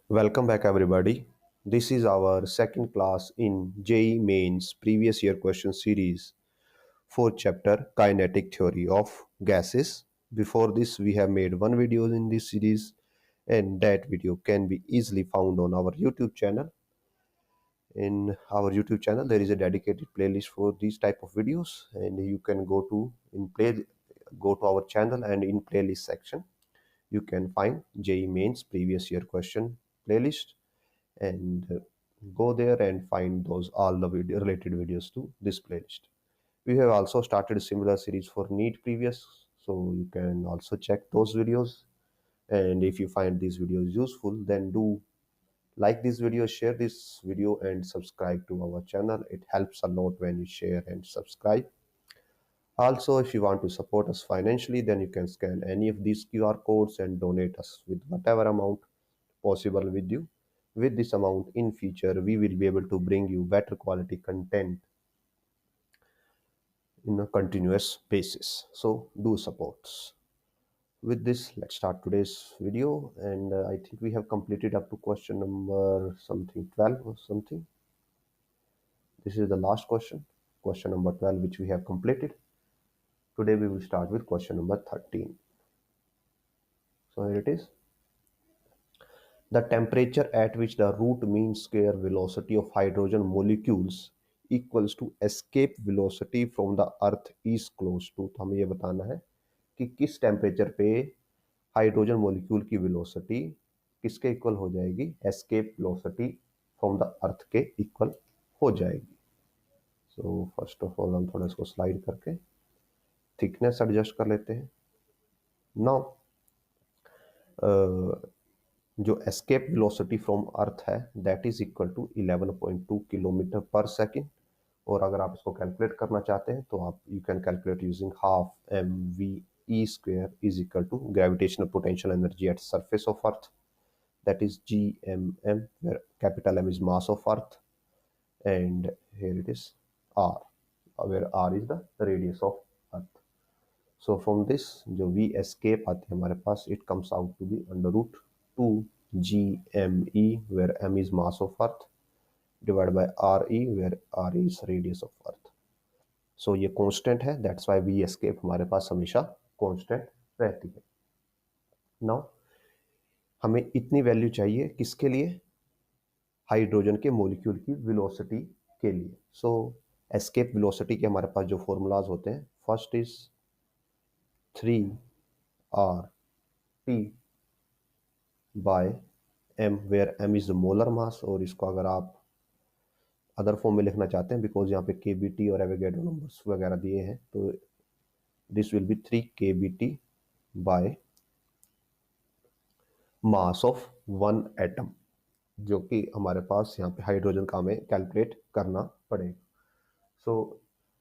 Welcome back, everybody. This is our second class in JEE Mains previous year question series, fourth chapter Kinetic Theory of Gases. Before this, we have made one video in this series, and that video can be easily found on our YouTube channel. In our YouTube channel, there is a dedicated playlist for these type of videos, and you can go to our channel, and in playlist section you can find JEE Mains previous year question playlist, and go there and find those all the video related videos to this playlist. We have also started a similar series for NEET previous, so you can also check those videos. And if you find these videos useful, then do like this video, share this video, and subscribe to our channel. It helps a lot when you share and subscribe. Also, if you want to support us financially, then you can scan any of these QR codes and donate us with whatever amount possible with you. With this amount in future, we will be able to bring you better quality content in a continuous basis. So do support. With this, let's start today's video. And I think we have completed up to question number something 12 or something. This is the last question number 12, which we have completed. Today we will start with question number 13. So here it is. The temperature at which the root mean square velocity of hydrogen molecules equals to escape velocity from the earth is close to. तो हमें ये बताना है कि किस temperature पे hydrogen molecule की velocity किसके इक्वल हो जाएगी, escape velocity from the earth के इक्वल हो जाएगी. सो फर्स्ट ऑफ ऑल हम थोड़ा इसको स्लाइड करके थिकनेस एडजस्ट कर लेते हैं. नाउ जो एस्केप वेलोसिटी फ्रॉम अर्थ है that is equal to 11.2 kilometre per second. और अगर आप इसको कैलकुलेट करना चाहते हैं तो आप you can calculate using half M V E square is equal to gravitational potential energy at surface of earth, that is GMM, where capital M is mass of earth, and here it is R, where R is the radius of earth. So from this जो V escape आते हैं हमारे पास, it comes out to be under root 2 GME, where M is mass of earth, divided by RE, where R is radius of earth. So ये constant है, that's why V escape हमारे पास हमेशा constant रहती है. Now हमें इतनी value चाहिए किसके लिए, हाइड्रोजन के मॉलिक्यूल की वेलोसिटी के लिए. सो एस्केप वेलोसिटी के हमारे पास जो फॉर्मूलाज होते हैं, first is 3RT by m, where m is the molar mass. और इसको अगर आप अदर फॉर्म में लिखना चाहते हैं, बिकॉज यहाँ पे KBT और एवोगैड्रो नंबर्स वगैरह दिए हैं, तो this will be 3 KBT bye mass of one atom, जो कि हमारे पास यहाँ पे हाइड्रोजन का हमें कैलकुलेट करना पड़ेगा. सो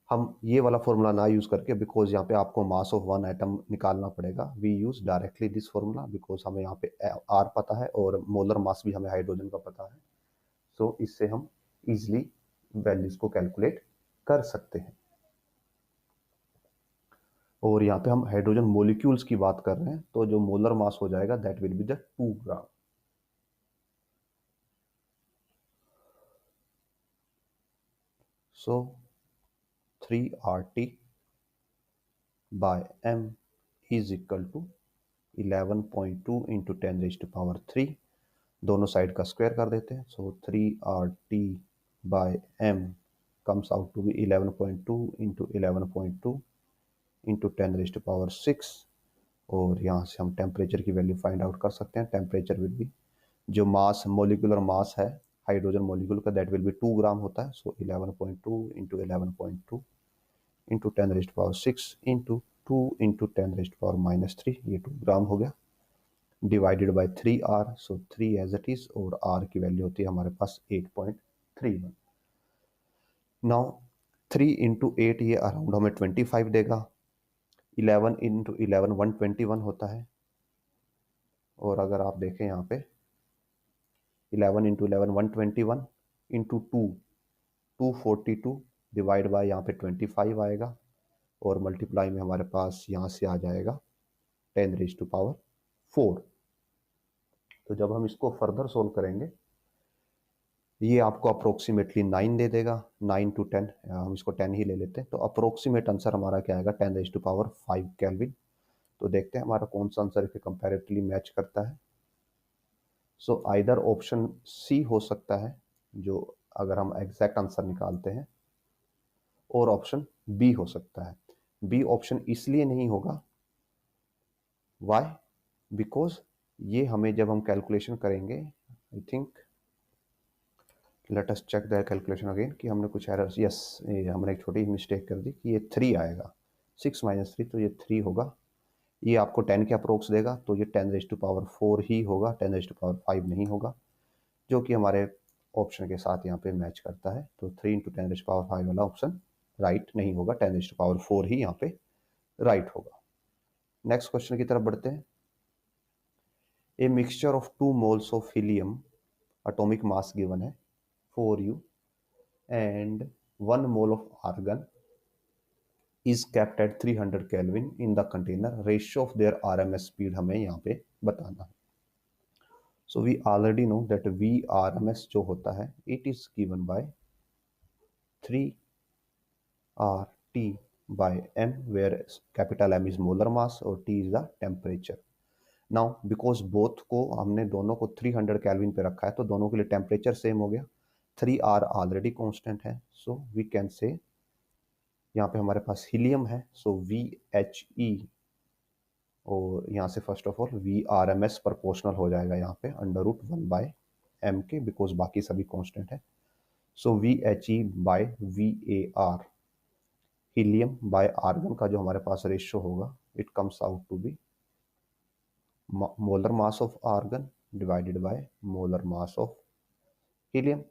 हम ये वाला फॉर्मूला ना यूज़ करके, बिकॉज यहाँ पे आपको मास ऑफ वन एटम निकालना पड़ेगा, we use directly this formula because हमें यहाँ पे आर पता है और मोलर मास भी हमें हाइड्रोजन का पता है. सो इससे हम इजिली वैल्यूज को कैलकुलेट कर सकते हैं. और यहाँ पे हम हाइड्रोजन मोलिक्यूल्स की बात कर रहे हैं, तो जो मोलर मास हो जाएगा that will be the 2 gram. So 3RT by m is equal to 11.2 into 10⁻³ दोनों साइड का स्क्वायर कर देते हैं. सो 3RT by m comes out to be 11.2 into 11.2 into 10⁻⁶. और यहाँ से हम टेम्परेचर की वैल्यू फाइंड आउट कर सकते हैं. टेम्परेचर विल बी, जो मास मोलिकुलर मास है हाइड्रोजन मोलिक्यूल का, दैट विल बी 2 ग्राम होता है. So 11.2 into 11.2 into 10⁻⁶ into 2 into 10⁻³ ये 2 ग्राम हो गया, divided by 3R. So 3 as it is, और R की वैल्यू होती है हमारे पास 8.31. नाउ 3 इंटू 8 ये अराउंड हमें 25 देगा. 11 इंटू 11 121 होता है. और अगर आप देखें यहाँ पे 11 इंटू 11 121 इंटू 2 242 डिवाइड बाय यहाँ पे 25 आएगा, और मल्टीप्लाई में हमारे पास यहाँ से आ जाएगा 10⁻⁴. तो जब हम इसको फर्दर सोल्व करेंगे, ये आपको अप्रोक्सीमेटली 9 दे देगा, 9 to 10, हम इसको 10 ही ले लेते हैं। तो अप्रोक्सीमेट आंसर हमारा क्या आएगा, 10⁵ केल्विन। तो देखते हैं हमारा कौन सा आंसर इसे कंपैरेटिवली मैच करता है। सो आइदर ऑप्शन सी हो सकता है, जो अगर हम एग्जैक्ट आंसर निकालते हैं, और ऑप्शन बी हो सकता है। बी ऑप्शन इसलिए नहीं होगा, वाई, बिकॉज ये हमें जब हम कैलकुलेशन करेंगे, I think let us check the calculation again, कि हमने कुछ एरर्स, यस, हमने एक छोटी मिस्टेक कर दी कि ये 3 आएगा, 6 - 3, तो ये 3 होगा। ये आपको 10 के अप्रोक्स देगा, तो ये 10⁴ ही होगा, 10⁵ नहीं होगा, जो कि हमारे ऑप्शन के साथ यहाँ पे मैच करता है। तो 3 × 10⁵ वाला ऑप्शन राइट नहीं होगा, 10⁴ ही यहाँ पे राइट होगा। नेक्स्ट क्वेश्चन की तरफ बढ़ते हैं। A mixture of 2 moles of helium, atomic mass given है 4u, and 1 mole of argon is kept at 300 Kelvin in the container. Ratio of their RMS speed हमें यहाँ पे बताना है। So we already know that VRMS जो होता है, it is given by 3RT by M, where capital M is molar mass और T is the temperature. Now because both को हमने दोनों को 300 केल्विन पे रखा है, तो दोनों के लिए टेम्परेचर सेम हो गया। 3R ऑलरेडी कांस्टेंट है, सो वी कैन से, यहाँ पे हमारे पास हीलियम है, सो VHE, और यहाँ से first of all VRMS proportional हो जाएगा यहाँ पे √1/m के, बिकॉज बाकी सभी कांस्टेंट है। So VHE by VAR, helium by argon का जो हमारे पास रेशियो होगा, it comes out to be molar mass of argon divided by molar mass of helium,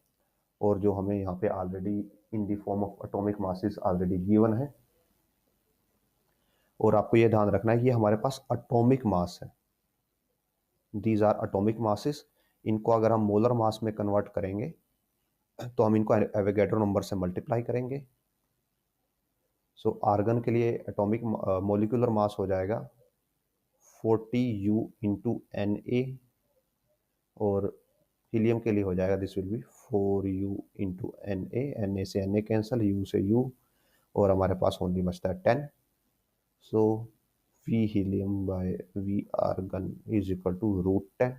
और जो हमें यहाँ पे already in the form of atomic masses already given है। और आपको ये ध्यान रखना है कि ये हमारे पास एटॉमिक मास है, दीज आर एटॉमिक मासेस। इनको अगर हम मोलर मास में कन्वर्ट करेंगे, तो हम इनको एवोगैड्रो नंबर से मल्टीप्लाई करेंगे। सो आर्गन के लिए एटॉमिक मोलिकुलर मास हो जाएगा 40u × Na, और हीलियम के लिए हो जाएगा, this will B 4u × Na, Na से Na कैंसल, u से u, और हमारे पास ओनली बचता है 10। So V helium by V argon is equal to √10,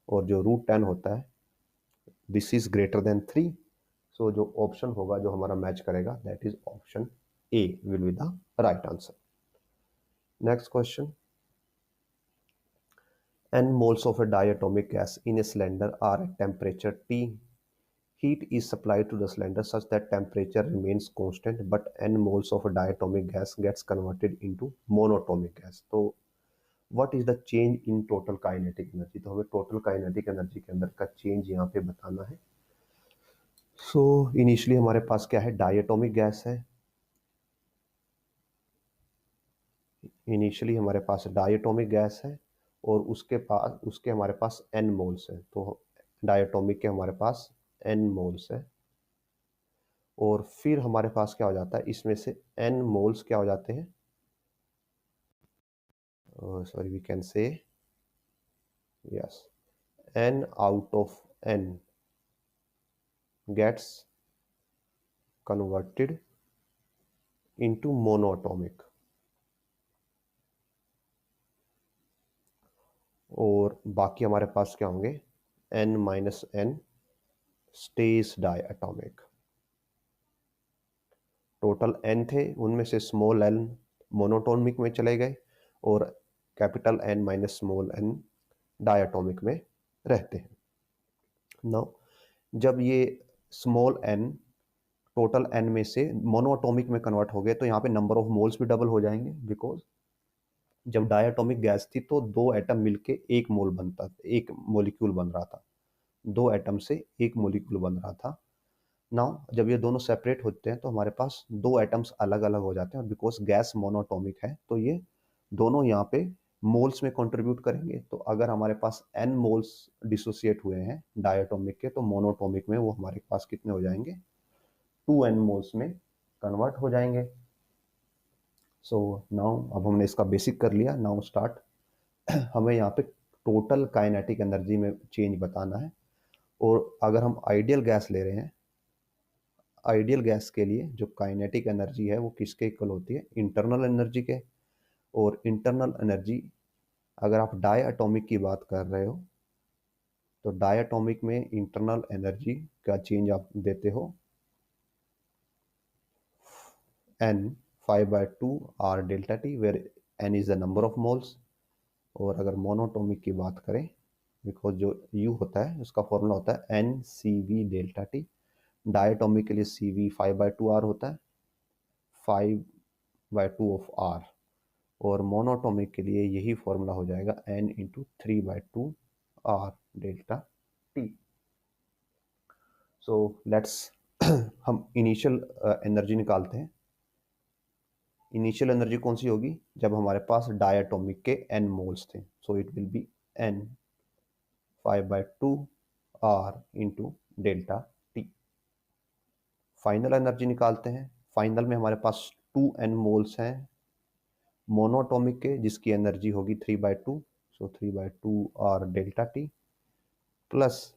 और जो √10 होता है, this is greater than 3। So जो ऑप्शन होगा जो हमारा मैच करेगा, that is option A will be the right answer. Next question, n moles of a diatomic gas in a cylinder are at temperature T. Heat is supplied to the cylinder such that temperature remains constant, but n moles of a diatomic gas gets converted into monatomic gas. तो what is the change in total kinetic energy? तो हमें total kinetic energy के अंदर का change यहाँ पे बताना है। So initially हमारे पास क्या है, diatomic gas है। इनिशियली हमारे पास डायटोमिक गैस है, और उसके हमारे पास n मोल्स है। तो डायटोमिक के हमारे पास n मोल्स है, और फिर हमारे पास क्या हो जाता है, इसमें से n मोल्स क्या हो जाते हैं, sorry we can say yes, n out of n gets converted into monoatomic, और बाकी हमारे पास क्या होंगे, n - n stays diatomic. Total n थे, उनमें से स्मॉल n मोनोटोमिक में चले गए, और capital N - small n diatomic में रहते हैं। नाउ जब ये स्मॉल n टोटल n में से मोनोटोमिक में कन्वर्ट हो गए, तो यहाँ पे नंबर ऑफ मोल्स भी डबल हो जाएंगे, बिकॉज जब डायटोमिक गैस थी तो 2 एटम मिलके एक मोल बनता, एक मोलिक्यूल बन रहा था, 2 एटम से एक मोलिक्यूल बन रहा था। नाउ जब ये दोनों सेपरेट होते हैं, तो हमारे पास 2 एटम्स अलग अलग हो जाते हैं, और बिकॉज गैस मोनोटोमिक है, तो ये दोनों यहाँ पे मोल्स में कंट्रीब्यूट करेंगे। तो अगर हमारे पास n मोल्स डिसोसिएट हुए हैं डायटोमिक के, तो मोनोटोमिक में वो हमारे पास कितने हो जाएंगे, 2n मोल्स में कन्वर्ट हो जाएंगे। सो नाउ अब हमने इसका बेसिक कर लिया, नाउ स्टार्ट। हमें यहाँ पे टोटल काइनेटिक एनर्जी में चेंज बताना है। और अगर हम आइडियल गैस ले रहे हैं, आइडियल गैस के लिए जो काइनेटिक एनर्जी है वो किसके इक्वल होती है, इंटरनल एनर्जी के। और इंटरनल एनर्जी अगर आप डाई एटॉमिक की बात कर रहे हो तो डाई एटॉमिक में इंटरनल एनर्जी का चेंज आप देते हो n 5/2 r delta T, where n is the number of moles. और अगर मोनोटॉमिक की बात करें, बिकॉज जो U होता है उसका फॉर्मूला होता है NCV डेल्टा टी। डायटोमिक के लिए CV 5/2 r होता है, 5/2 ऑफ r। और मोनोटोमिक के लिए यही फॉर्मूला हो जाएगा n into 3/2 r delta T. So let's हम इनिशियल एनर्जी निकालते हैं। इनिशियल एनर्जी कौन सी होगी, जब हमारे पास डायटोमिक के n मोल्स थे, सो it will B n 5/2 r into delta T. Final energy निकालते हैं। फाइनल में हमारे पास 2n मोल्स हैं मोनोटोमिक के, जिसकी एनर्जी होगी 3/2, सो 3/2 r डेल्टा टी, प्लस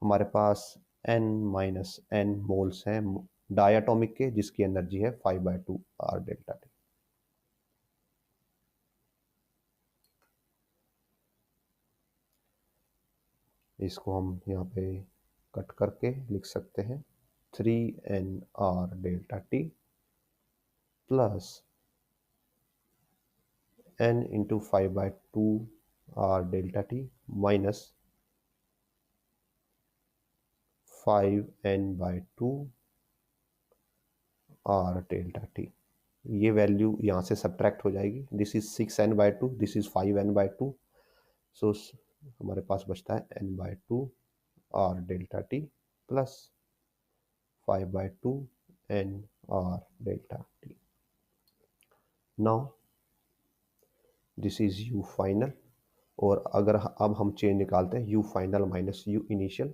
हमारे पास n-n मोल्स हैं डायटोमिक के, जिसकी एनर्जी है 5/2 r डेल्टा टी। इसको हम यहाँ पे कट करके लिख सकते हैं 3n r delta T plus n into 5/2 r delta T minus 5n/2 r delta T. ये वैल्यू यहाँ से सब्ट्रैक्ट हो जाएगी। This is 6n/2, this is 5n/2, सो हमारे पास बचता है n/2 r delta T plus 5/2 n r delta T. Now this is u final. और अगर अब हम चेंज निकालते हैं u final minus u initial,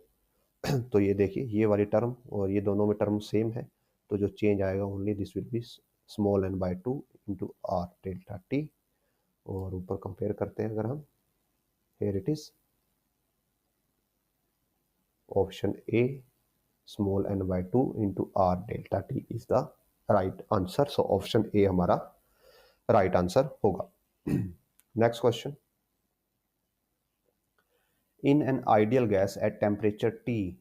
तो ये देखिए ये वाली टर्म और ये दोनों में टर्म सेम है, तो जो चेंज आएगा only this will B small n/2 into r delta T. और ऊपर कंपेयर करते हैं अगर हम, here it is option A small n/2 into r delta t is the right answer. So option A हमारा right answer होगा। Next question. In an ideal gas at temperature T,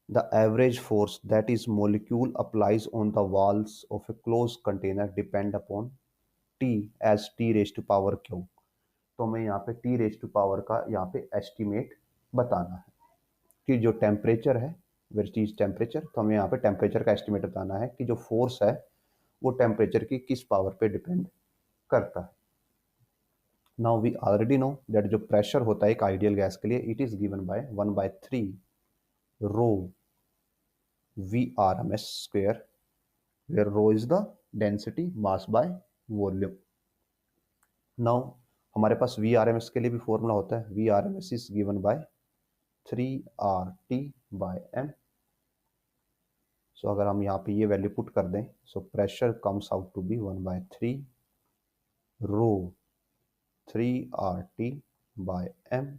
the average force that is molecule applies on the walls of a closed container depend upon T as T raised to power Q। तो हमें यहाँ पे T raised to power का यहाँ पे estimate बताना है कि जो टेम्परेचर है, विच इज टेम्परेचर, तो हमें यहाँ पे टेम्परेचर का एस्टिमेट बताना है कि जो फोर्स है वो टेम्परेचर की किस पावर पे डिपेंड करता है। Now we already know that जो प्रेशर होता है एक आइडियल गैस के लिए, it is given by 1/3 rho VRMS square, where rho is the density mass by volume. Now हमारे पास VRMS के लिए भी फॉर्मूला होता है, VRMS is given by 3RT/m। So अगर हम यहाँ पे ये वैल्यू पुट कर दें, so pressure comes out to be 1/3 rho 3RT/m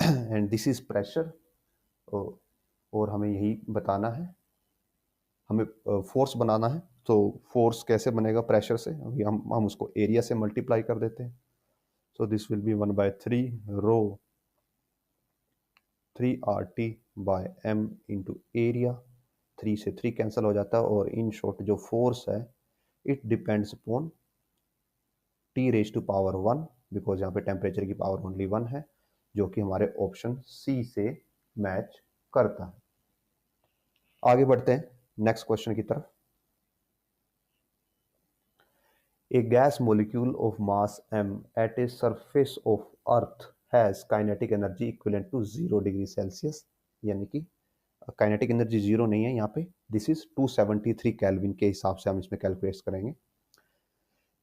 and this is pressure. और हमें यही बताना है, हमें फोर्स बनाना है। तो फोर्स कैसे बनेगा प्रेशर से, अभी हम उसको एरिया से मल्टीप्लाई कर देते हैं। So this will be 1/3 rho 3RT/m into area. 3 से 3 कैंसिल हो जाता है, और इन शॉर्ट जो फोर्स है it depends upon T raise to power 1, because यहाँ पे टेम्परेचर की पावर ओनली 1 है, जो कि हमारे ऑप्शन सी से मैच करता है। आगे बढ़ते हैं नेक्स्ट क्वेश्चन की तरफ। A gas molecule of mass m at a surface of earth has kinetic energy equivalent to 0 degree Celsius, यानी कि काइनेटिक एनर्जी जीरो नहीं है यहाँ पे, दिस इज 273 केल्विन के हिसाब से हम इसमें कैलकुलेट करेंगे।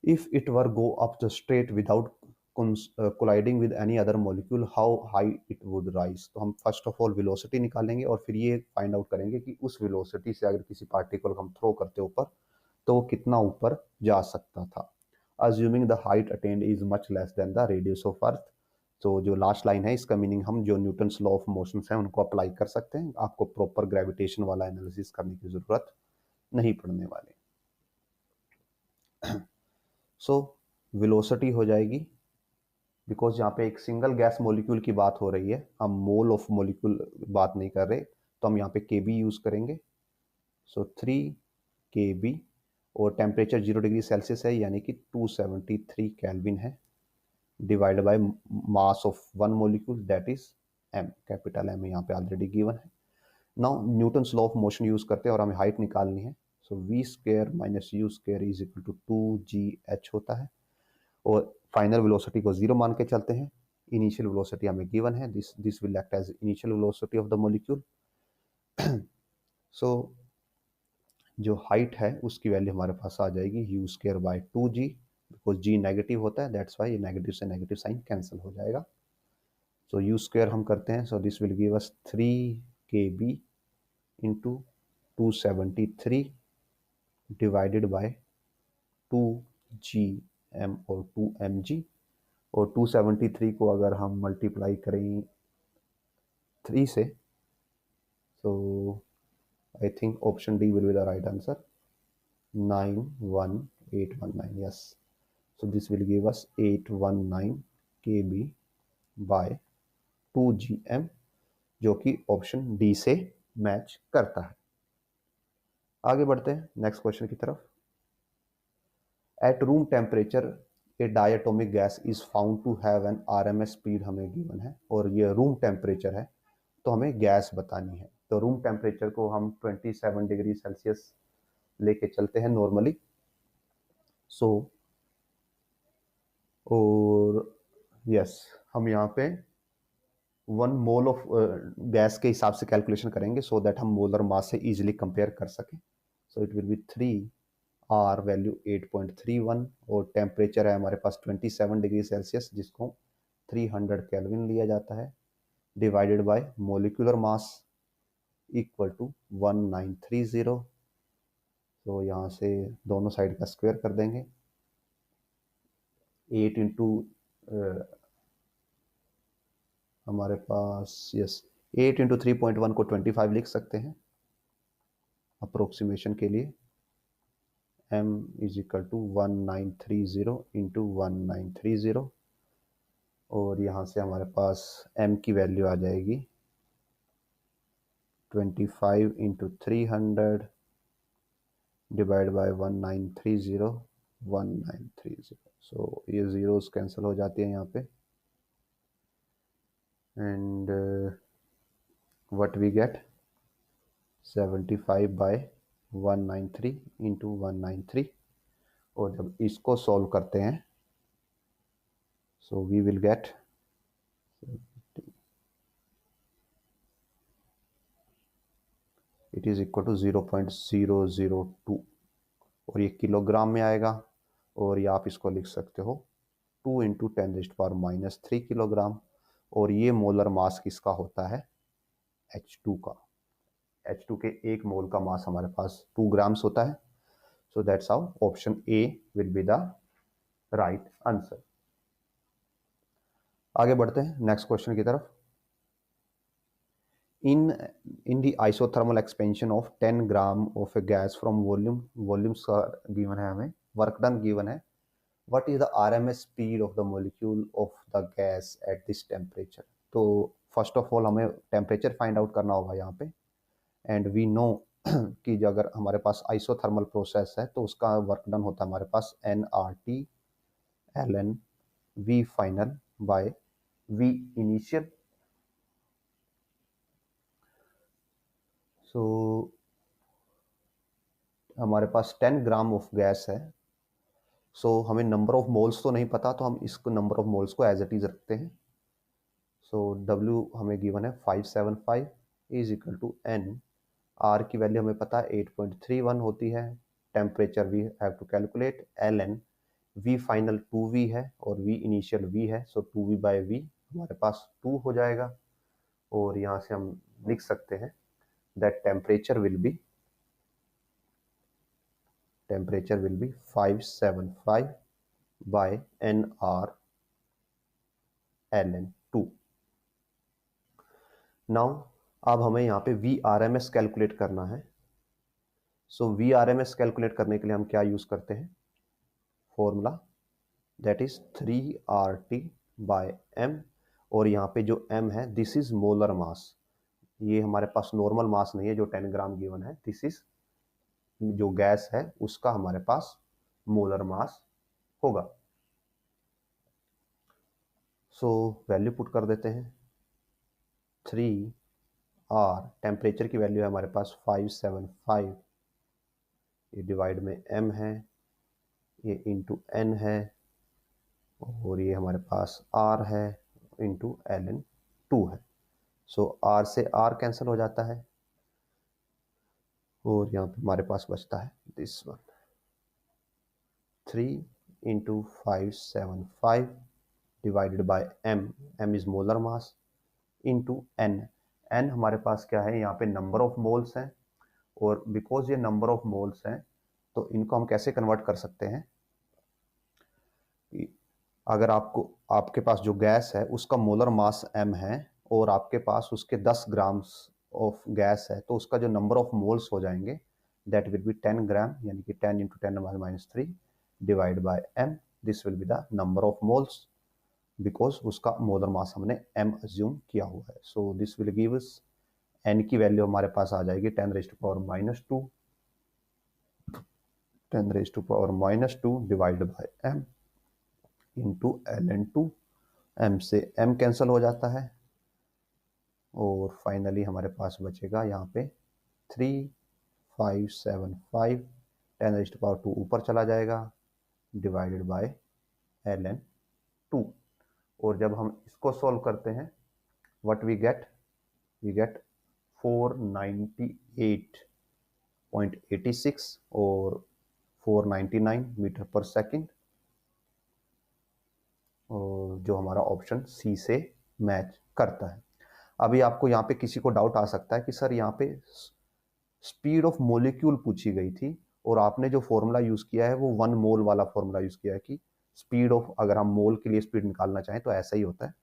If it were go up the straight without colliding with any other molecule, how high it would rise. तो हम फर्स्ट ऑफ ऑल वेलोसिटी निकालेंगे और फिर ये फाइंड आउट करेंगे कि उस वेलोसिटी से अगर किसी पार्टिकल को हम थ्रो करते ऊपर तो वो कितना ऊपर जा सकता था। Assuming the height attend is much less than the radius of earth. तो जो लास्ट लाइन है इसका मीनिंग हम जो न्यूटन्स लॉ ऑफ मोशन है उनको अप्लाई कर सकते हैं, आपको प्रॉपर ग्रेविटेशन वाला एनालिसिस करने की ज़रूरत नहीं पड़ने वाली। सो वेलोसिटी हो जाएगी, बिकॉज यहाँ पे एक सिंगल गैस मॉलिक्यूल की बात हो रही है, हम मोल ऑफ मॉलिक्यूल बात नहीं कर रहे, तो हम यहाँ पे केबी यूज़ करेंगे। सो 3 केबी और टेम्परेचर 0 डिग्री सेल्सियस है यानी कि 273 केल्विन है, divide by mass of one molecule that is M, capital M यहाँ पे ऑलरेडी गिवन है। Now Newton's law of motion use करते हैं और हमें हाइट निकालनी है। So V square minus U square is equal to 2gh होता है, और फाइनल वेलोसिटी को 0 मान के चलते हैं। इनिशियल वेलोसिटी हमें गिवन है, this will act as initial velocity of the molecule. So जो हाइट है उसकी वैल्यू हमारे पास आ जाएगी u square by 2g, because g negative होता है, दैट्स वाई नेगेटिव से नेगेटिव साइन कैंसिल हो जाएगा। सो यू स्क्वायर हम करते हैं, so this will give us 3 kb into 273 divided by 2gm और 2mg, और 273 को अगर हम मल्टीप्लाई करें 3 से, so I think option D will be the right answer, 91819, yes, so this will give us 819 kb by 2gm, जो कि option D से मैच करता है। आगे बढ़ते हैं नेक्स्ट क्वेश्चन की तरफ। At room temperature a diatomic gas is found to have an RMS speed हमें गिवन है, और ये रूम टेम्परेचर है, तो हमें गैस बतानी है। तो रूम टेम्परेचर को हम 27 डिग्री सेल्सियस लेके चलते हैं नॉर्मली। सो और यस, हम यहाँ पे 1 मोल ऑफ गैस के हिसाब से कैलकुलेशन करेंगे, सो दैट हम मोलर मास से इजीली कंपेयर कर सकें। So it will be 3 R value 8.31, और टेम्परेचर है हमारे पास 27 डिग्री सेल्सियस, जिसको 300 केल्विन लिया जाता है, divided by molecular mass equal to 1930। तो यहाँ से दोनों साइड का स्क्वायर कर देंगे, 8 इंटू हमारे पास यस 8 इंटू 3.1 को 25 लिख सकते हैं अप्रोक्सीमेशन के लिए। m is equal to 1930 into 1930, और यहाँ से हमारे पास m की वैल्यू आ जाएगी 25 इंटू 300 डिवाइड बाय 1930। सो ये जीरोस कैंसिल हो जाती है यहाँ पे, and what we get 75 by 193 into 193, और जब इसको सॉल्व करते हैं, so we will get it is equal to 0.002, और ये किलोग्राम में आएगा, और ये आप इसको लिख सकते हो 2 इंटू 10⁻³ किलोग्राम, और ये मोलर मास किसका होता है, H2 का। H2 के 1 मोल का मास हमारे पास 2 ग्राम्स होता है। So that's how option A will be the right answer. आगे बढ़ते हैं नेक्स्ट क्वेश्चन की तरफ। in the isothermal expansion of 10 gram of a gas from volumes का गिवन है, हमें वर्क डन गिवन है, what is the RMS speed of the molecule of the gas at this temperature। तो first of all हमें temperature find out करना होगा यहाँ पे, एंड वी नो कि जो अगर हमारे पास आइसोथर्मल प्रोसेस है तो उसका वर्क डन होता है हमारे पास nRT ln V final by V initial. So हमारे पास 10 ग्राम ऑफ गैस है, सो हमें नंबर ऑफ मोल्स तो नहीं पता, तो हम इसको नंबर ऑफ मोल्स को एज इट इज रखते हैं। सो W हमें गिवन है 575 is equal to N, R की वैल्यू हमें पता है 8.31 होती है, temperature we have to calculate, ln V final 2V है और V इनिशियल V है, सो 2V बाय V हमारे पास 2 हो जाएगा, और यहाँ से हम लिख सकते हैं that temperature will be 575 by NR ln 2। Now अब हमें यहाँ पे VRMS कैलकुलेट करना है। सो VRMS कैलकुलेट करने के लिए हम क्या यूज करते हैं, फॉर्मूला दैट इज 3RT/m, और यहाँ पे जो m है दिस इज मोलर मास। ये हमारे पास नॉर्मल मास नहीं है जो 10 ग्राम गिवन है, दिस इज जो गैस है उसका हमारे पास मोलर मास होगा। सो वैल्यू पुट कर देते हैं। 3R, टेम्परेचर की वैल्यू है हमारे पास 575, ये डिवाइड में m है, ये इंटू n है, और ये हमारे पास r है इंटू ln2 है। सो r से r कैंसिल हो जाता है, और यहाँ पे हमारे पास बचता है this one, 3 into 575 divided by m is molar mass, into n। n हमारे पास क्या है, यहाँ पे नंबर ऑफ मोल्स हैं, और बिकॉज ये नंबर ऑफ मोल्स हैं तो इनको हम कैसे कन्वर्ट कर सकते हैं, अगर आपके पास जो गैस है उसका मोलर मास m है और आपके पास उसके 10 ग्राम्स ऑफ गैस है, तो उसका जो नंबर ऑफ मोल्स हो जाएंगे दैट विल बी 10 ग्राम, यानी कि 10 into 10⁻³ divide by m, this will be the number of moles because उसका मोलर मास हमने m अज्यूम किया हुआ है। सो this will give us n की वैल्यू हमारे पास आ जाएगी 10⁻², 10⁻² divide by m into ln2। m से m कैंसिल हो जाता है, और फाइनली हमारे पास बचेगा यहाँ पे 3575, 10⁻² ऊपर चला जाएगा डिवाइडेड बाय ln2। और जब हम इसको सॉल्व करते हैं व्हाट वी गेट 498.86 और 499 मीटर पर सेकंड, और जो हमारा ऑप्शन सी से मैच करता है। अभी आपको यहाँ पे किसी को डाउट आ सकता है कि सर यहाँ पे स्पीड ऑफ मोलिक्यूल पूछी गई थी और आपने जो फॉर्मूला यूज किया है वो 1 मोल वाला फॉर्मूला यूज किया है कि स्पीड ऑफ, अगर हम मोल के लिए स्पीड निकालना चाहें तो ऐसा ही होता है।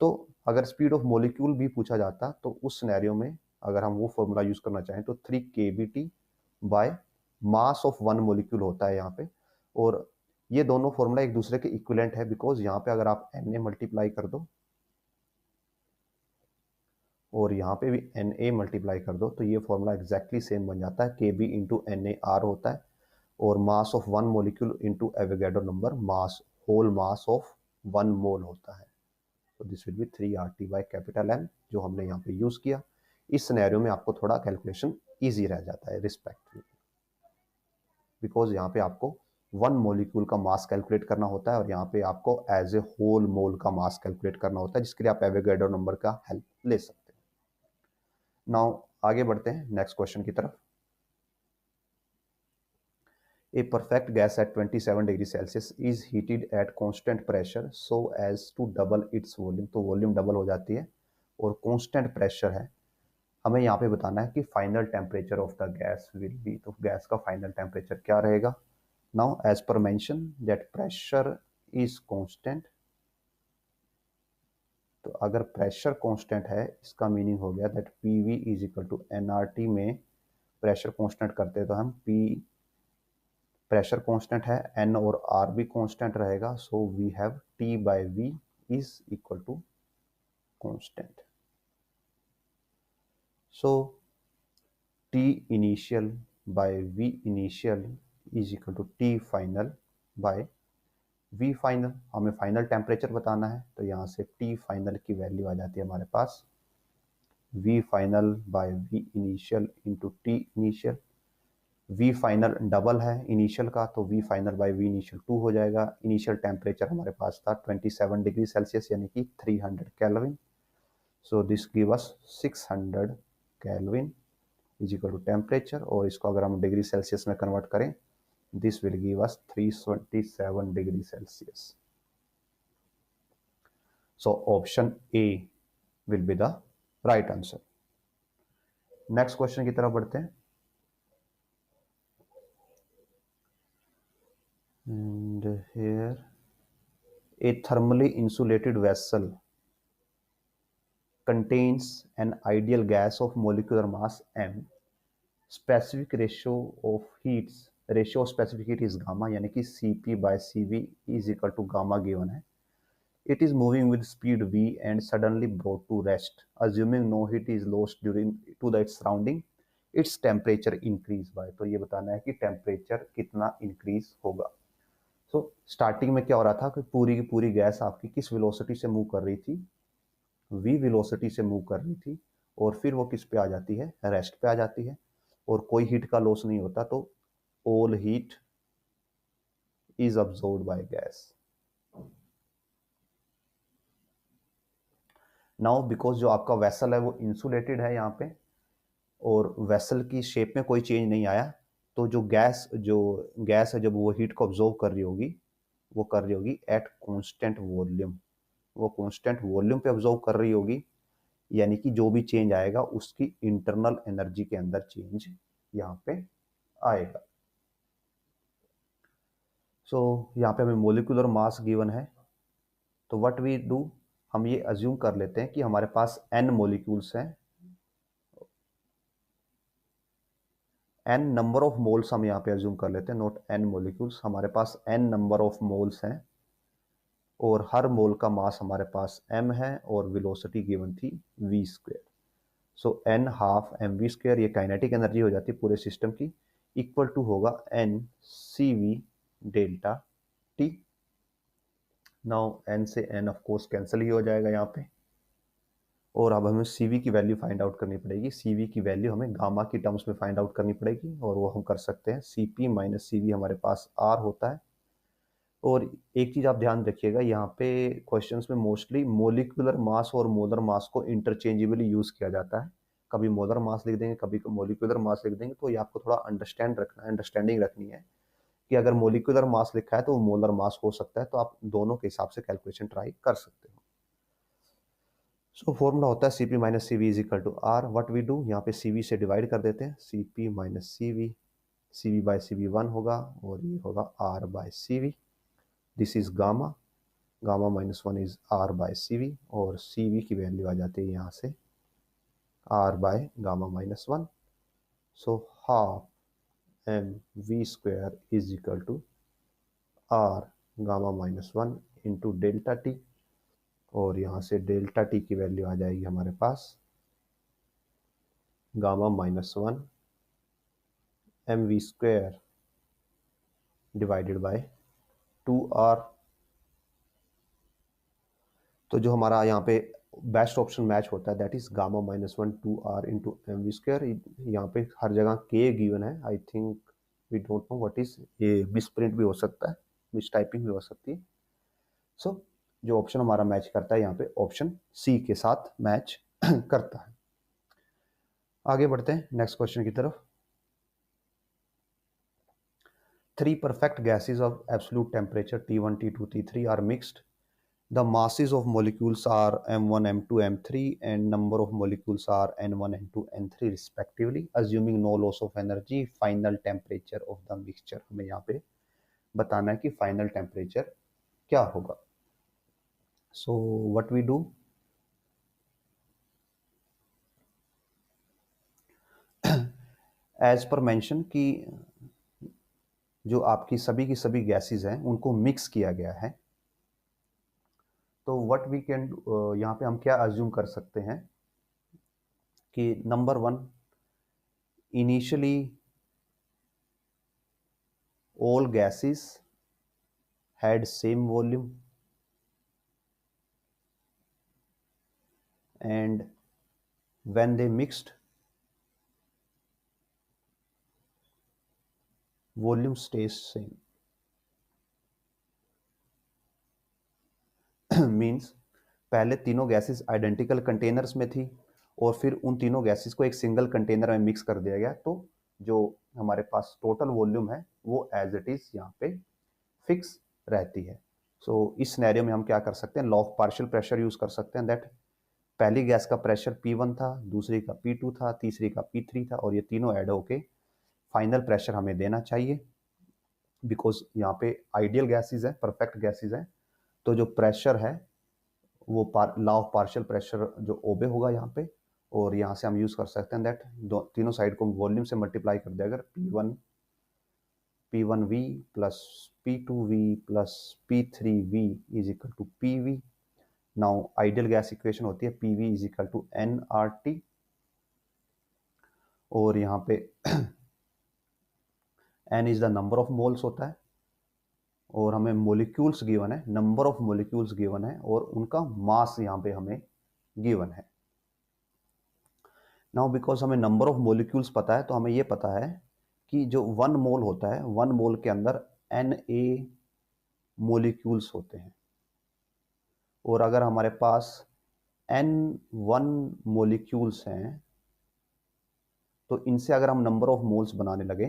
तो अगर स्पीड ऑफ मोलिक्यूल भी पूछा जाता तो उस सिनेरियो में अगर हम वो फॉर्मूला यूज करना चाहें तो 3 kBT bye mass of 1 molecule होता है यहाँ पे, और ये दोनों फॉर्मूला एक दूसरे के इक्विवेलेंट है बिकॉज यहाँ पे अगर आप Na मल्टीप्लाई कर दो और यहाँ पे भी Na मल्टीप्लाई कर दो तो ये फॉर्मूला एग्जैक्टली सेम बन जाता है, Kb इंटू NaR होता है, और mass of 1 molecule into Avogadro number, mass whole mass of 1 mole होता है। तो this will be 3RT by capital M, जो हमने यहाँ पे यूज किया। इस सिनेरियो में आपको थोड़ा कैलकुलेशन इजी रह जाता है रिस्पेक्टिवली, बिकॉज यहाँ पे आपको 1 मॉलिक्यूल का मास कैलकुलेट करना होता है और यहाँ पे आपको एज ए होल मोल का मास कैलकुलेट करना होता है, जिसके लिए आप एवोगैड्रो नंबर का हेल्प ले सकते हैं। नाउ आगे बढ़ते हैं नेक्स्ट क्वेश्चन की तरफ। A perfect gas at 27 degree Celsius is heated at constant pressure so as to double its volume। तो वॉल्यूम डबल हो जाती है और कांस्टेंट प्रेशर है। हमें यहाँ पे बताना है कि final temperature of the gas will be, तो गैस का फाइनल टेम्परेचर क्या रहेगा। Now as per mention that pressure is constant, तो अगर प्रेशर कांस्टेंट है इसका मीनिंग हो गया that PV is equal to nRT में प्रेशर कांस्टेंट करते हैं तो हम P प्रेशर कांस्टेंट है, N और R भी कांस्टेंट रहेगा, so we have T/V is equal to constant. So T initial bye V initial is equal to T final by V final. हमें फाइनल टेम्परेचर बताना है तो यहाँ से T फाइनल की वैल्यू आ जाती है हमारे पास V final by V initial into T initial. V final double है इनिशियल का, तो V final by V initial 2 हो जाएगा। इनिशियल टेम्परेचर हमारे पास था 27 डिग्री सेल्सियस यानी कि 300 kelvin, so this give us 600 kelvin is equal to temperature, और इसको अगर हम डिग्री सेल्सियस में कन्वर्ट करें this will give us 327 degree Celsius. So option A will be the right answer. Next question की तरफ बढ़ते हैं। And here a thermally insulated vessel contains an ideal gas of molecular mass m, specific ratio of specific heat is gamma, यानी कि Cp by Cv is equal to gamma given है. It is moving with speed v and suddenly brought to rest. Assuming no heat is lost during to its surrounding, its temperature increase by. तो ये बताना है कि temperature कितना increase होगा. So starting में क्या हो रहा था कि पूरी की पूरी गैस आपकी किस वेलोसिटी से मूव कर रही थी, v वेलोसिटी से मूव कर रही थी, और फिर वो किस पे आ जाती है, रेस्ट पे आ जाती है, और कोई हीट का लॉस नहीं होता. तो all heat is absorbed by gas. Now because जो आपका वेसल है वो इंसुलेटेड है यहाँ पे, और वेसल की शेप में कोई चेंज नहीं आया, तो जो गैस है जब वो हीट को ऑब्जॉर्व कर रही होगी, वो कर रही होगी एट कांस्टेंट वॉल्यूम. वो कांस्टेंट वॉल्यूम पे ऑब्जॉर्व कर रही होगी, यानी कि जो भी चेंज आएगा उसकी इंटरनल एनर्जी के अंदर चेंज यहाँ पे आएगा. सो यहाँ पे हमें मोलिकुलर मास गिवन है, तो व्हाट वी डू, हम ये अज्यूम कर लेते हैं कि हमारे पास n मोलिक्यूल्स हैं. n नंबर ऑफ मोल्स हम यहाँ पे अज्यूम कर लेते हैं, नॉट n मोलिक्यूल्स. हमारे पास n नंबर ऑफ मोल्स हैं, और हर मोल का मास हमारे पास m है, और वेलोसिटी गिवन थी v square. So n half M V square, ये काइनेटिक एनर्जी हो जाती है पूरे सिस्टम की, इक्वल टू होगा n cv डेल्टा t. नाउ n से n ऑफ कोर्स कैंसिल ही हो जाएगा यहाँ पे, और अब हमें cv की वैल्यू फाइंड आउट करनी पड़ेगी. cv की वैल्यू हमें गामा की टर्म्स में फाइंड आउट करनी पड़ेगी, और वो हम कर सकते हैं. cp माइनस cv हमारे पास r होता है. और एक चीज आप ध्यान रखिएगा, यहाँ पे क्वेश्चंस में मोस्टली मोलिकुलर मास और मोलर मास को इंटरचेंजेबली यूज किया जाता है. कभी मोलर मास लिख देंगे, कभी मोलिकुलर मास लिख देंगे. तो ये आपको थोड़ा अंडरस्टैंडिंग रखनी है कि अगर मोलिकुलर मास लिखा है तो वो मोलर मास हो सकता है, तो आप दोनों के हिसाब से कैलकुलेशन ट्राई कर सकते हो. सो फॉर्मूला होता है Cp minus C V is equal to R. What we do, यहाँ पे Cv से डिवाइड कर देते हैं. Cp minus C V, Cv by Cv 1 होगा, और ये होगा R by Cv. This is gamma, gamma minus 1 is R by Cv, और Cv की वैल्यू आ जाती है यहाँ से R by gamma minus 1. So half M V square is equal to R gamma minus 1 into delta T, और यहाँ से डेल्टा टी की वैल्यू आ जाएगी हमारे पास gamma minus 1 M V square divided by 2r. तो जो हमारा यहाँ पे बेस्ट ऑप्शन मैच होता है that is gamma minus 1 2r into M V square. यहाँ पे हर जगह k गिवन है. I think we don't know what is, ये मिस प्रिंट भी हो सकता है, मिस टाइपिंग भी हो सकती है. सो जो ऑप्शन हमारा मैच करता है यहाँ पे ऑप्शन सी के साथ मैच करता है. आगे बढ़ते हैं नेक्स्ट क्वेश्चन की तरफ. 3 perfect gases of absolute temperature T1, T2, T3 are mixed. The masses of molecules are M1, M2, M3 and number of molecules are N1, N2, N3 respectively. Assuming no loss of energy, final temperature of the mixture. हमें यहाँ पे बताना है कि final temperature क्या होगा. So what we do? As per mention कि जो आपकी सभी की सभी गैसेस हैं उनको मिक्स किया गया है. तो व्हाट वी कैन, यहाँ पे हम क्या अज्यूम कर सकते हैं कि number 1, initially all gases had same volume and when they mixed, volume stays same. Means पहले तीनों गैसेस आइडेंटिकल कंटेनर्स में थी, और फिर उन तीनों गैसेस को एक सिंगल कंटेनर में मिक्स कर दिया गया, तो जो हमारे पास टोटल वॉल्यूम है वो एज इट इज यहाँ पे फिक्स रहती है. सो इस सिनेरियो में हम क्या कर सकते हैं, law of partial pressure use कर सकते हैं. दैट पहली गैस का प्रेशर P1 था, दूसरी का P2 था, तीसरी का P3 था, और ये तीनों ऐड होके फाइनल प्रेशर हमें देना चाहिए. बिकॉज यहाँ पे आइडियल गैसेस है, परफेक्ट गैसेस है, तो जो प्रेशर है वो लॉ ऑफ पार्शियल प्रेशर जो ओबे होगा यहाँ पे, और यहाँ से हम यूज़ कर सकते हैं दैट तीनों साइड को वॉल्यूम से मल्टीप्लाई कर दिया अगर P1V plus P2V plus P3V is equal to PV। Now ideal gas equation होती है PV is equal to nRT, और यहाँ पे n is the number of moles होता है, और हमें मोलिक्यूल्स गिवन है, नंबर ऑफ मोलिक्यूल्स गिवन है, और उनका मास यहाँ पे हमें गिवन है। नाउ बिकॉज हमें नंबर ऑफ मोलिक्यूल्स पता है, तो हमें ये पता है कि जो 1 मोल होता है, 1 मोल के अंदर Na मोलिक्यूल्स होते हैं, और अगर हमारे पास N1 मोलिक्यूल्स हैं तो इनसे अगर हम नंबर ऑफ मोल्स बनाने लगे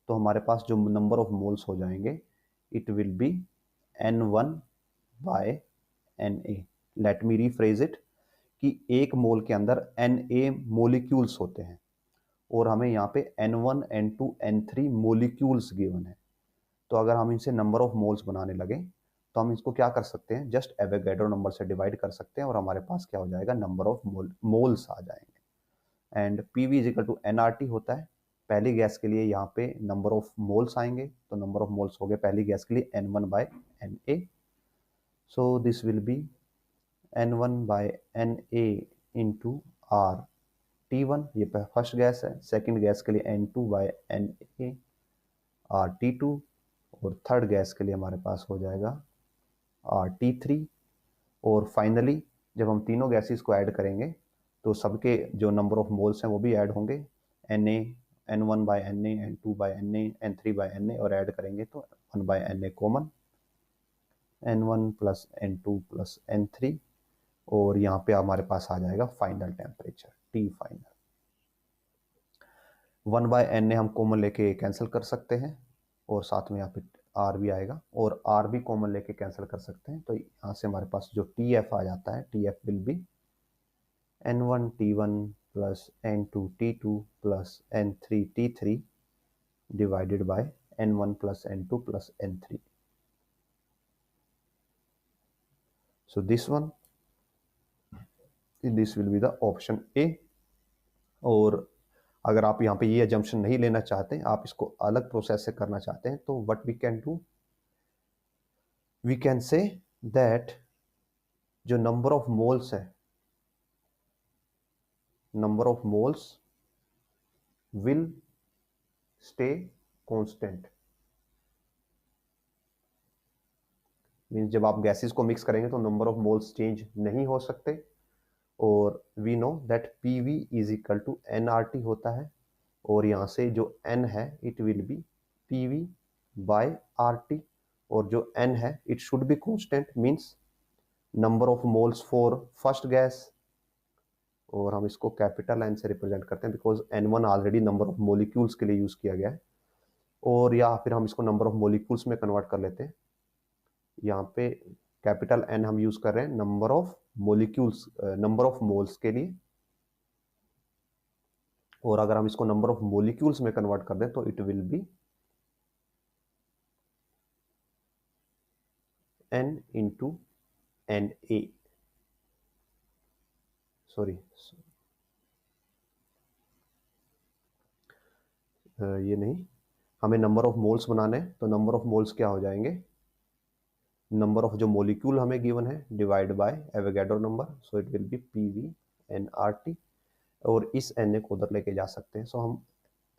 तो हमारे पास जो नंबर ऑफ मोल्स हो जाएंगे it will be N1 by Na। Let me rephrase it कि एक मोल के अंदर Na मोलिक्यूल्स होते हैं, और हमें यहाँ पे N1 N2 N3 molecules given है। तो अगर हम इनसे नंबर ऑफ मोल्स बनाने लगे तो हम इसको क्या कर सकते हैं, जस्ट एवोगैड्रो नंबर से डिवाइड कर सकते हैं, और हमारे पास क्या हो जाएगा, नंबर ऑफ मोल्स आ जाएंगे। And PV is equal to NRT होता है। पहली गैस के लिए यहाँ पे नंबर ऑफ मोल्स आएंगे, तो नंबर ऑफ मोल्स हो गए पहली गैस के लिए N1 by Na। So this will be N1 by Na into R T1, ये फर्स्ट गैस है। सेकेंड गैस के लिए N2 by Na R T2, और थर्ड गैस के लिए हमारे पास हो जाएगा R T3। और फाइनली जब हम तीनों गैसेस को ऐड करेंगे तो सबके जो नंबर ऑफ मोल्स हैं वो भी ऐड होंगे, Na N1 by Na, N2 by Na, N3 by Na, और ऐड करेंगे तो 1 by Na common, N1 plus N2 plus N3, और यहाँ पे हमारे पास आ जाएगा final temperature T final. 1 by Na हम कॉमन लेके कैंसिल कर सकते हैं, और साथ में यहाँ पे R भी आएगा, और R भी कॉमन लेके कैंसिल कर सकते हैं, तो यहाँ से हमारे पास जो TF आ जाता है, TF will be N1 T1 plus N2 T2 plus N3 T3 divided by N1 plus N2 plus N3। So this will be the option A। और अगर आप यहाँ पे ये एजम्पशन नहीं लेना चाहते, आप इसको अलग प्रोसेस से करना चाहते हैं, तो what we can do, we can say that जो नंबर ऑफ मोल्स है, number of moles will stay constant. Means जब आप गैसेस को मिक्स करेंगे तो नंबर ऑफ मोल्स चेंज नहीं हो सकते, और we know that PV is equal to NRT होता है, और यहाँ से जो N है it will be PV by RT, और जो N है it should be constant, means number of moles for first gas, और हम इसको कैपिटल N से रिप्रेजेंट करते हैं because N1 already number of molecules के लिए यूज किया गया है, और या फिर हम इसको नंबर ऑफ मोलिक्यूल्स में कन्वर्ट कर लेते हैं। यहाँ पे कैपिटल N हम यूज कर रहे हैं number of molecules, number of moles के लिए, और अगर हम इसको नंबर ऑफ मोलिक्यूल्स में कन्वर्ट कर दें तो it will B N into Na। Sorry, ये नहीं, हमें नंबर ऑफ मोल्स बनाने हैं, तो नंबर ऑफ मोल्स क्या हो जाएंगे, नंबर ऑफ जो मोलिक्यूल हमें गिवन है divide bye Avogadro number, so it will be PV NRT, और इस Na को उधर लेके जा सकते हैं, सो हम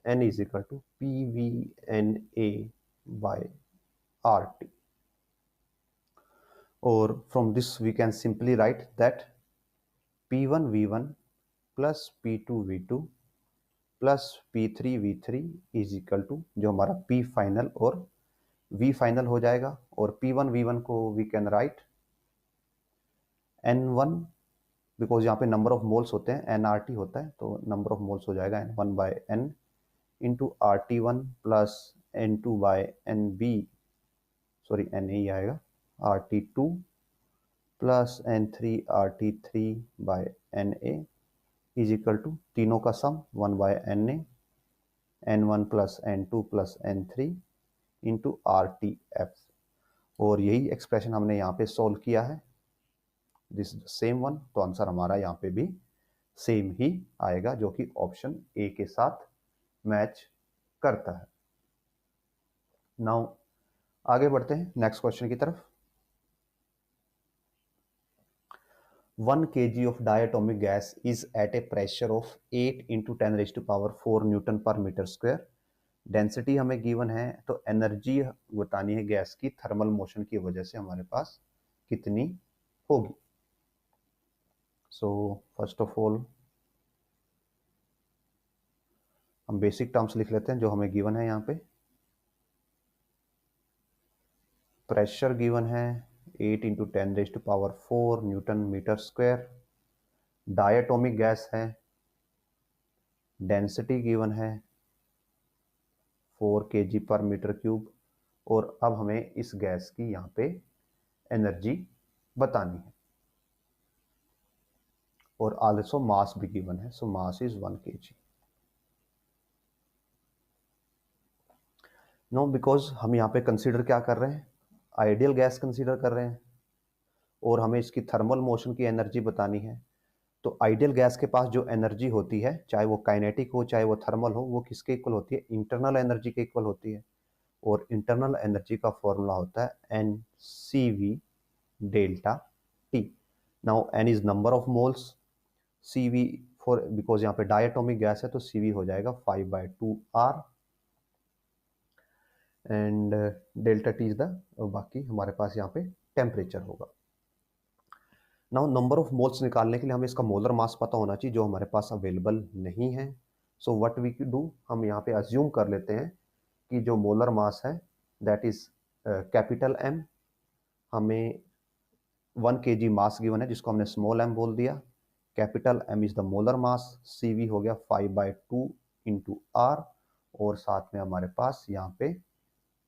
N is equal to PV Na by RT, और from this we can simply write that P1 V1 plus P2 V2 plus P3 V3 is equal to जो हमारा P फाइनल और V फाइनल हो जाएगा, और P1 V1 को we can write N1, because यहाँ पे नंबर ऑफ मोल्स होते हैं, NRT होता है, तो नंबर ऑफ मोल्स हो जाएगा N1 by N into RT1 plus N2 by NB, sorry Na ही आएगा, RT2 plus N3 RT3 by Na is equal to तीनों का sum 1 by Na, N1 plus N2 plus N3 into RTF, और यही expression हमने यहाँ पे solve किया है। दिस सेम वन, तो आंसर हमारा यहाँ पे भी सेम ही आएगा, जो कि ऑप्शन ए के साथ मैच करता है। नाउ आगे बढ़ते हैं नेक्स्ट क्वेश्चन की तरफ। 1 kg of diatomic gas is at a pressure of 8 into 10 raised to power 4 Newton पर मीटर स्क्वायर। डेंसिटी हमें गिवन है, तो एनर्जी बतानी है गैस की थर्मल मोशन की वजह से हमारे पास कितनी होगी। सो फर्स्ट ऑफ ऑल हम बेसिक टर्म्स लिख लेते हैं जो हमें गिवन है। यहाँ पे प्रेशर गिवन है 8 into 10 raise to power 4 newton metre square. Diatomic gas है, डेंसिटी गिवन है 4 kg पर मीटर क्यूब, और अब हमें इस गैस की यहाँ पे एनर्जी बतानी है, और आल्सो मास भी गिवन है। So mass is 1 kg। No, because हम यहाँ पे कंसीडर क्या कर रहे हैं, आइडियल गैस कंसीडर कर रहे हैं, और हमें इसकी थर्मल मोशन की एनर्जी बतानी है। तो आइडियल गैस के पास जो एनर्जी होती है, चाहे वो काइनेटिक हो चाहे वो थर्मल हो, वो किसके इक्वल होती है, इंटरनल एनर्जी के इक्वल होती है। और इंटरनल एनर्जी का फॉर्मूला होता है NCV delta T। Now N is number of moles, CV for, because यहाँ पे डायटोमिक गैस है तो CV हो जाएगा 5/2R, and delta T is the, बाकी हमारे पास यहाँ पे टेम्परेचर होगा। नाउ नंबर ऑफ मोल्स निकालने के लिए हमें इसका मोलर मास पता होना चाहिए, जो हमारे पास अवेलेबल नहीं है। सो व्हाट वी डू, हम यहाँ पे अज्यूम कर लेते हैं कि जो मोलर मास है दैट इज कैपिटल M। हमें 1 kg मास गिवन है जिसको हमने स्मॉल m बोल दिया। Capital M is the molar mass, CV हो गया 5/2 इंटू R, और साथ में हमारे पास यहाँ पे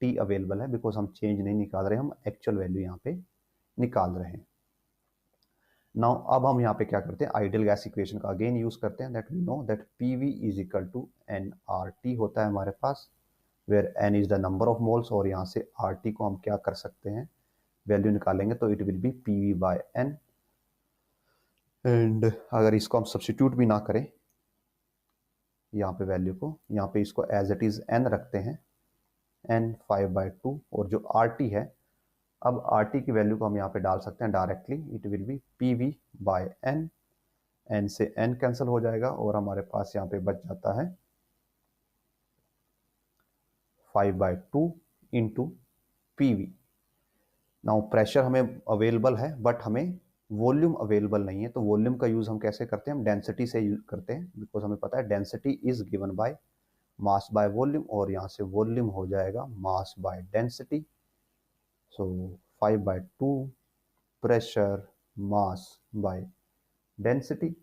T अवेलेबल है, बिकॉज हम चेंज नहीं निकाल रहे, हम एक्चुअल वैल्यू यहाँ पे निकाल रहे हैं। नाउ अब हम यहाँ पे क्या करते हैं, आइडियल गैस इक्वेशन का अगेन यूज करते हैं, that we know that PV is equal to nRT होता है हमारे पास, where N is the number of moles, और यहाँ से RT को हम क्या कर सकते हैं, वैल्यू निकालेंगे तो it will B PV/N। And अगर इसको हम सब्सटीट्यूट भी ना करें यहाँ पे वैल्यू को, यहाँ पे इसको एज इट इज N रखते हैं, N 5/2, और जो RT है, अब RT की वैल्यू को हम यहाँ पे डाल सकते हैं directly, it will B PV/N। N से N कैंसिल हो जाएगा और हमारे पास यहाँ पे बच जाता है 5/2 इंटू PV। नाउ प्रेशर हमें अवेलेबल है बट हमें वॉल्यूम अवेलेबल नहीं है, तो वॉल्यूम का यूज हम कैसे करते हैं, हम डेंसिटी से यूज करते हैं, बिकॉज हमें पता है density is given by mass by volume, और यहाँ से वॉल्यूम हो जाएगा mass by density. So 5/2 pressure mass by density.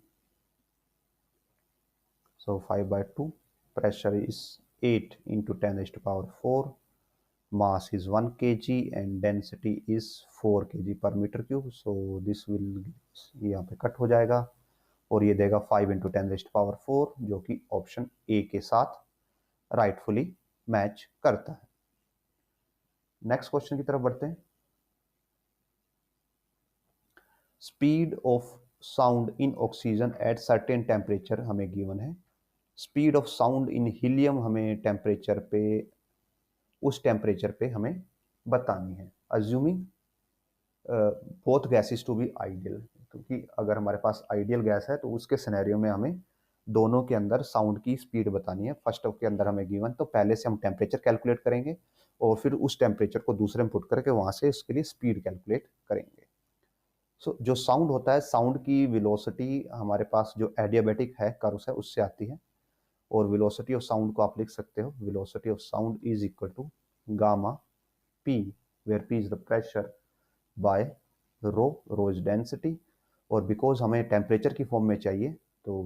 So 5/2 pressure is 8 into 10 raised to power 4, mass is 1 kg and density is 4 kg per meter cube. So this will, यहाँ पे cut हो जाएगा और ये देगा 5 into 10 raised to power 4, जो कि option A के साथ राइटफुली मैच करता है। नेक्स्ट क्वेश्चन की तरफ बढ़ते हैं। Speed of sound in oxygen at certain temperature हमें गिवन है। Speed of sound in helium हमें टेम्परेचर पे, उस टेम्परेचर पे हमें बतानी है, assuming both gases to be ideal, क्योंकि अगर हमारे पास आइडियल गैस है तो उसके सिनेरियो में हमें दोनों के अंदर साउंड की स्पीड बतानी है। फर्स्ट के अंदर हमें गिवन, तो पहले से हम टेम्परेचर कैलकुलेट करेंगे और फिर उस टेम्परेचर को दूसरे में पुट करके वहां से उसके लिए स्पीड कैलकुलेट करेंगे। सो जो साउंड होता है, साउंड की वेलोसिटी हमारे पास जो एडियाबेटिक है कर्व्स है उससे आती है, और वेलोसिटी ऑफ साउंड को आप लिख सकते हो, velocity of sound is equal to gamma P, where P is the pressure by rho, rho is density, और बिकॉज हमें टेम्परेचर की फॉर्म में चाहिए